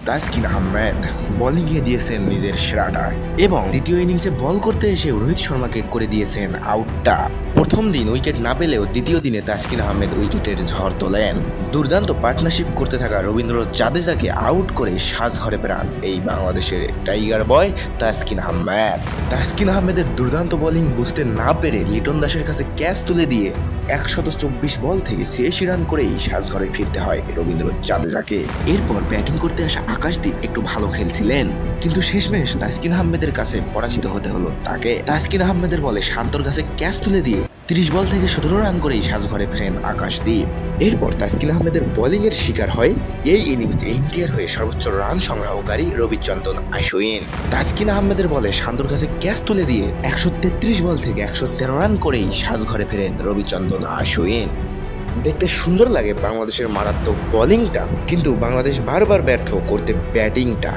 তাসকিন আহমেদ বোলিংয়ে দিয়েছেন নিজের সেরাটা এবং দ্বিতীয় ইনিংসে বল করতে এসে রোহিত শর্মাকে করে দিয়েছেন আউটটা। প্রথম দিন উইকেট না পেলেও দ্বিতীয় দিনে তাসকিন আহমেদ উইকেটের ঝড় তোলেন। দুর্দান্ত পার্টনারশিপ করতে থাকা রবীন্দ্র জাদেজাকে আউট করে সাজঘরে ফেরান এই বাংলাদেশের টাইগার বয় তাসকিন আহমেদ। তাসকিন আহমেদের দুর্দান্ত বোলিং বুঝতে না পেরে লিটন দাসের কাছে ক্যাচ তুলে দিয়ে 124 বল থেকে 86 রান করেই সাজঘরে ফিরতে হয় রবীন্দ্র জাদেজাকে। এরপর ব্যাটিং করতে আসা আকাশদীপ একটু ভালো খেলছিলেন, কিন্তু শেষমেশ তাসকিন আহমেদের কাছে পরাজিত হতে হলো তাকে। তাসকিন আহমেদের বলে শান্তর কাছে ক্যাচ তুলে দিয়ে 30 বল থেকে 17 রান করেই সাজঘরে ফেরেন আকাশদীপ। এরপর তাসকিন আহমেদের বোলিংয়ের শিকার হয় এই ইনিংসে ইন্ডিয়ার হয়ে সর্বোচ্চ রান সংগ্রহকারী রবিচন্দ্রন অশ্বিন। তাসকিন আহমেদের বলে শান্তর কাছে ক্যাচ তুলে দিয়ে 133 বল থেকে 113 রান করেই সাজঘরে ফেরেন রবিচন্দ্রন অশ্বিন। দেখতে সুন্দর লাগে বাংলাদেশের মারাত্মক বোলিংটা, কিন্তু বাংলাদেশ বারবার ব্যর্থ করতে ব্যাটিংটা।